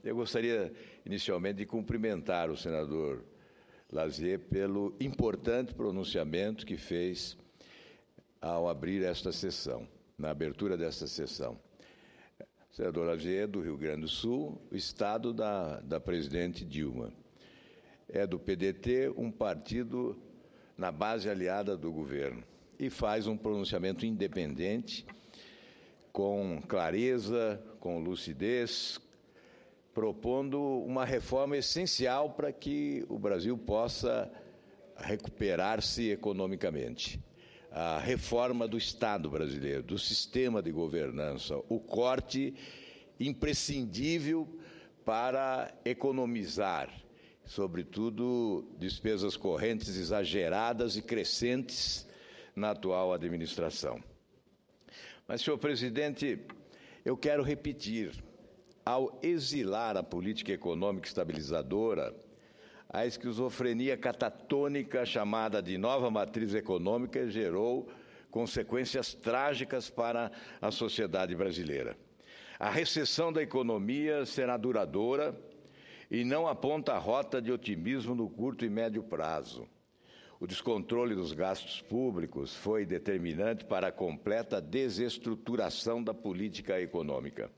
Eu gostaria, inicialmente, de cumprimentar o senador Lazier pelo importante pronunciamento que fez ao abrir esta sessão, na abertura desta sessão. O senador Lazier é do Rio Grande do Sul, o estado da presidente Dilma. É do PDT, um partido na base aliada do governo, e faz um pronunciamento independente, com clareza, com lucidez, propondo uma reforma essencial para que o Brasil possa recuperar-se economicamente. A reforma do Estado brasileiro, do sistema de governança, o corte imprescindível para economizar, sobretudo despesas correntes exageradas e crescentes na atual administração. Mas, senhor presidente, eu quero repetir, ao exilar a política econômica estabilizadora, a esquizofrenia catatônica chamada de nova matriz econômica gerou consequências trágicas para a sociedade brasileira. A recessão da economia será duradoura e não aponta a rota de otimismo no curto e médio prazo. O descontrole dos gastos públicos foi determinante para a completa desestruturação da política econômica.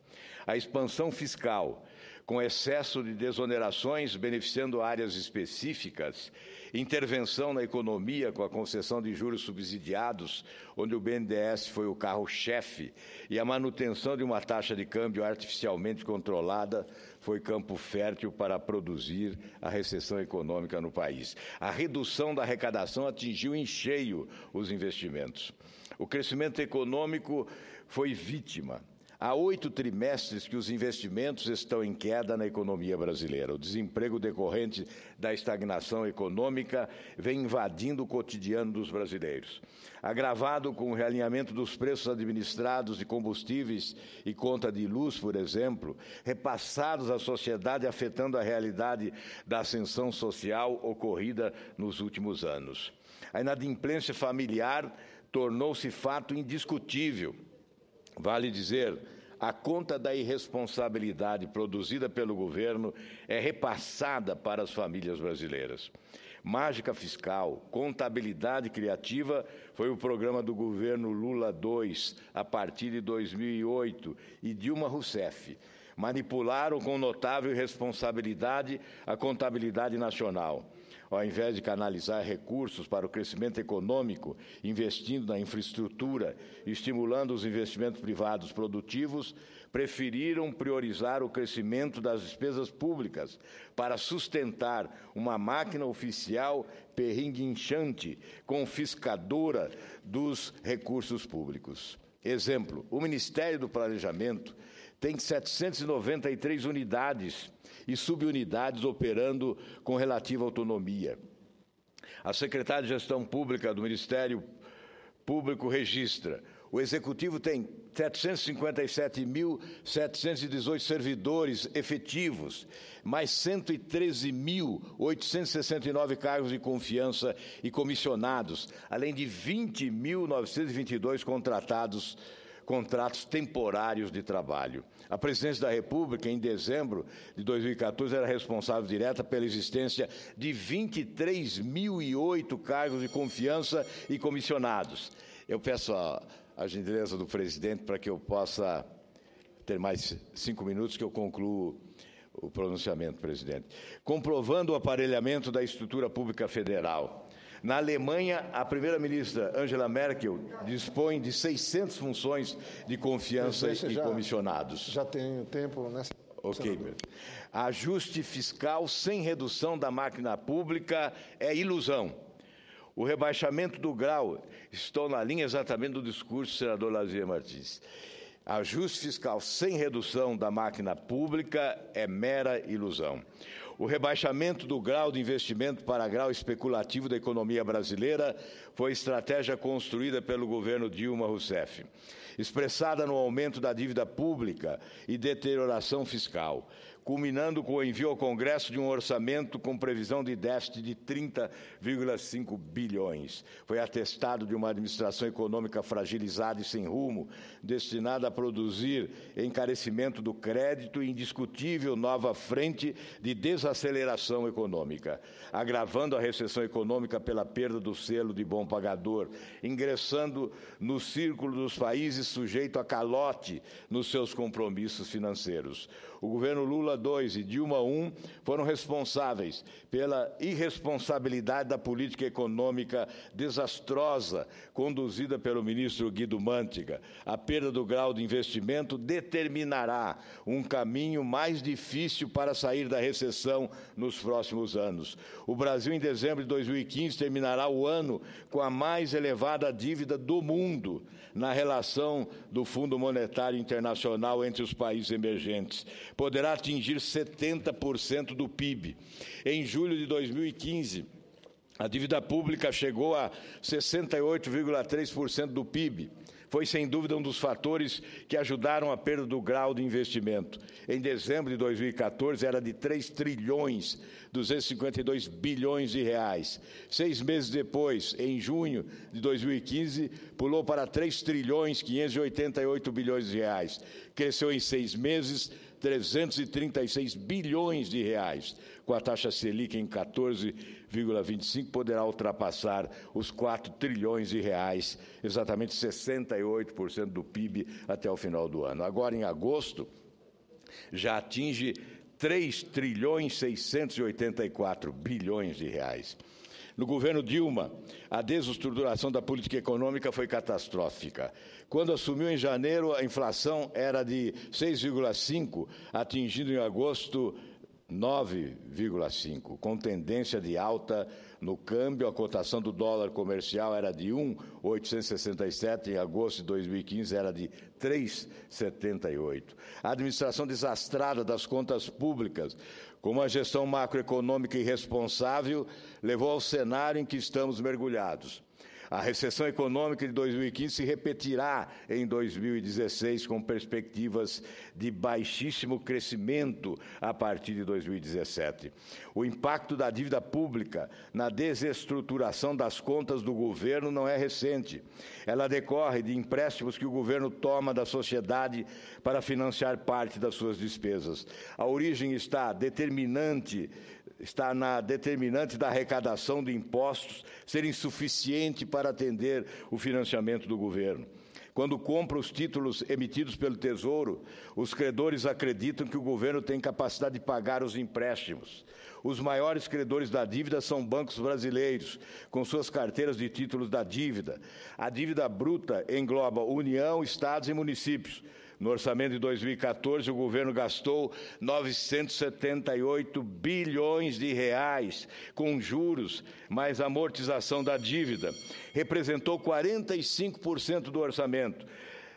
A expansão fiscal, com excesso de desonerações beneficiando áreas específicas, intervenção na economia com a concessão de juros subsidiados, onde o BNDES foi o carro-chefe, e a manutenção de uma taxa de câmbio artificialmente controlada foi campo fértil para produzir a recessão econômica no país. A redução da arrecadação atingiu em cheio os investimentos. O crescimento econômico foi vítima. Há 8 trimestres que os investimentos estão em queda na economia brasileira. O desemprego decorrente da estagnação econômica vem invadindo o cotidiano dos brasileiros. Agravado com o realinhamento dos preços administrados de combustíveis e conta de luz, por exemplo, repassados à sociedade, afetando a realidade da ascensão social ocorrida nos últimos anos. A inadimplência familiar tornou-se fato indiscutível. Vale dizer, a conta da irresponsabilidade produzida pelo governo é repassada para as famílias brasileiras. Mágica fiscal, contabilidade criativa foi o programa do governo Lula II a partir de 2008 e Dilma Rousseff. Manipularam com notável irresponsabilidade a contabilidade nacional. Ao invés de canalizar recursos para o crescimento econômico, investindo na infraestrutura e estimulando os investimentos privados produtivos, preferiram priorizar o crescimento das despesas públicas para sustentar uma máquina oficial perringuinchante, confiscadora dos recursos públicos. Exemplo, o Ministério do Planejamento tem 793 unidades e subunidades operando com relativa autonomia. A secretária de Gestão Pública do Ministério Público registra: o Executivo tem 757.718 servidores efetivos, mais 113.869 cargos de confiança e comissionados, além de 20.922 contratos temporários de trabalho. A Presidência da República, em dezembro de 2014, era responsável direta pela existência de 23.008 cargos de confiança e comissionados. Eu peço a gentileza do presidente para que eu possa ter mais 5 minutos que eu concluo o pronunciamento, presidente. Comprovando o aparelhamento da estrutura pública federal. Na Alemanha, a primeira-ministra Angela Merkel dispõe de 600 funções de confiança e comissionados. Já tenho tempo nessa... Ok. Ajuste fiscal sem redução da máquina pública é ilusão. O rebaixamento do grau, estou na linha exatamente do discurso do senador Lazier Martins. Ajuste fiscal sem redução da máquina pública é mera ilusão. O rebaixamento do grau de investimento para grau especulativo da economia brasileira foi estratégia construída pelo governo Dilma Rousseff, expressada no aumento da dívida pública e deterioração fiscal. culminando com o envio ao Congresso de um orçamento com previsão de déficit de 30,5 bilhões. Foi atestado de uma administração econômica fragilizada e sem rumo, destinada a produzir encarecimento do crédito e indiscutível nova frente de desaceleração econômica, agravando a recessão econômica pela perda do selo de bom pagador, ingressando no círculo dos países sujeito a calote nos seus compromissos financeiros. O governo Lula II e Dilma I foram responsáveis pela irresponsabilidade da política econômica desastrosa conduzida pelo ministro Guido Mantega. A perda do grau de investimento determinará um caminho mais difícil para sair da recessão nos próximos anos. O Brasil, em dezembro de 2015, terminará o ano com a mais elevada dívida do mundo na relação do Fundo Monetário Internacional entre os países emergentes. Poderá atingir 70% do PIB. Em julho de 2015, a dívida pública chegou a 68,3% do PIB. Foi, sem dúvida, um dos fatores que ajudaram a perda do grau de investimento. Em dezembro de 2014, era de 3 trilhões 252 bilhões de reais. 6 meses depois, em junho de 2015, pulou para 3 trilhões 588 bilhões de reais. Cresceu em 6 meses 336 bilhões de reais. Com a taxa Selic em 14,25, poderá ultrapassar os 4 trilhões de reais, exatamente 68% do PIB até o final do ano. Agora, em agosto, já atinge 3 trilhões 684 bilhões de reais. No governo Dilma, a desestruturação da política econômica foi catastrófica. Quando assumiu em janeiro, a inflação era de 6,5%, atingindo em agosto 9,5%, com tendência de alta no câmbio. A cotação do dólar comercial era de 1,867, em agosto de 2015 era de 3,78. A administração desastrada das contas públicas, com uma gestão macroeconômica irresponsável, levou ao cenário em que estamos mergulhados. A recessão econômica de 2015 se repetirá em 2016, com perspectivas de baixíssimo crescimento a partir de 2017. O impacto da dívida pública na desestruturação das contas do governo não é recente. Ela decorre de empréstimos que o governo toma da sociedade para financiar parte das suas despesas. A origem está na determinante da arrecadação de impostos ser insuficiente para atender o financiamento do governo. Quando compra os títulos emitidos pelo Tesouro, os credores acreditam que o governo tem capacidade de pagar os empréstimos. Os maiores credores da dívida são bancos brasileiros, com suas carteiras de títulos da dívida. A dívida bruta engloba União, estados e municípios. No orçamento de 2014, o governo gastou 978 bilhões de reais com juros, mais amortização da dívida. Representou 45% do orçamento.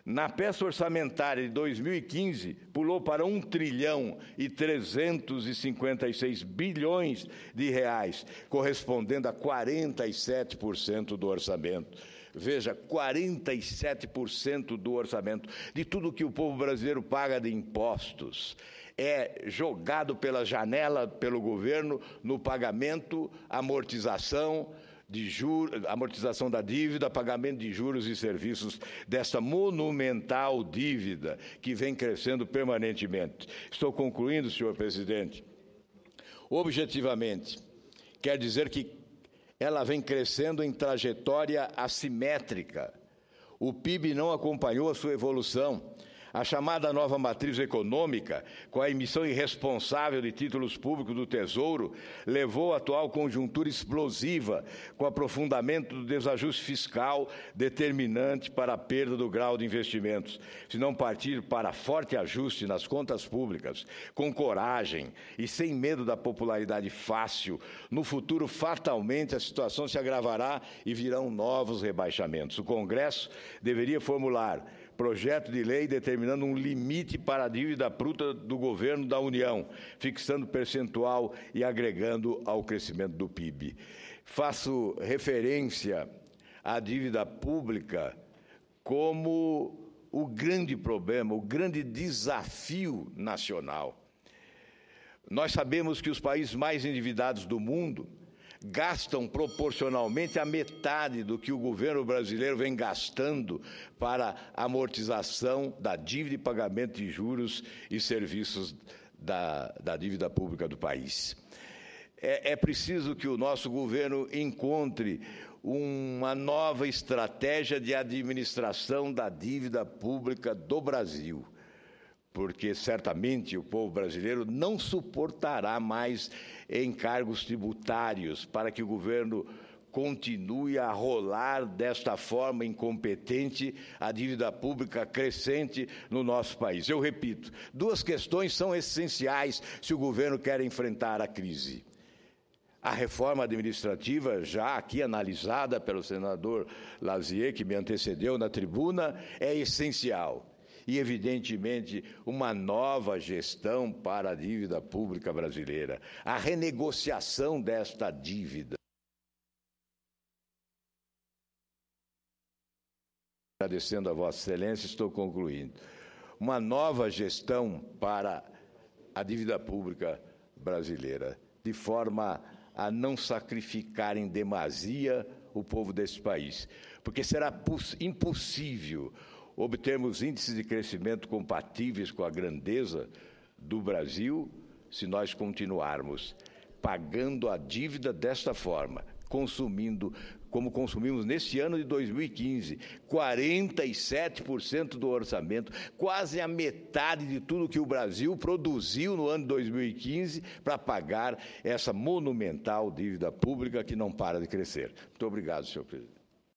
Na peça orçamentária de 2015, pulou para 1 trilhão e 356 bilhões de reais, correspondendo a 47% do orçamento. Veja, 47% do orçamento, de tudo que o povo brasileiro paga de impostos, é jogado pela janela pelo governo no pagamento, amortização da dívida, pagamento de juros e serviços dessa monumental dívida que vem crescendo permanentemente. Estou concluindo, senhor presidente. Objetivamente, quer dizer que ela vem crescendo em trajetória assimétrica. O PIB não acompanhou a sua evolução. A chamada nova matriz econômica, com a emissão irresponsável de títulos públicos do Tesouro, levou a atual conjuntura explosiva, com aprofundamento do desajuste fiscal determinante para a perda do grau de investimentos. Se não partir para forte ajuste nas contas públicas, com coragem e sem medo da popularidade fácil, no futuro, fatalmente, a situação se agravará e virão novos rebaixamentos. O Congresso deveria formular projeto de lei determinando um limite para a dívida bruta do governo da União, fixando percentual e agregando ao crescimento do PIB. Faço referência à dívida pública como o grande problema, o grande desafio nacional. Nós sabemos que os países mais endividados do mundo gastam proporcionalmente a metade do que o governo brasileiro vem gastando para amortização da dívida e pagamento de juros e serviços da dívida pública do país. É preciso que o nosso governo encontre uma nova estratégia de administração da dívida pública do Brasil, porque certamente o povo brasileiro não suportará mais encargos tributários para que o governo continue a rolar desta forma incompetente a dívida pública crescente no nosso país. Eu repito, duas questões são essenciais se o governo quer enfrentar a crise. A reforma administrativa, já aqui analisada pelo senador Lazier, que me antecedeu na tribuna, é essencial. E, evidentemente, uma nova gestão para a dívida pública brasileira. A renegociação desta dívida. Agradecendo a Vossa Excelência, estou concluindo. Uma nova gestão para a dívida pública brasileira, de forma a não sacrificar em demasia o povo desse país, porque será impossível obtermos índices de crescimento compatíveis com a grandeza do Brasil se nós continuarmos pagando a dívida desta forma, consumindo, como consumimos neste ano de 2015, 47% do orçamento, quase a metade de tudo que o Brasil produziu no ano de 2015 para pagar essa monumental dívida pública que não para de crescer. Muito obrigado, senhor presidente.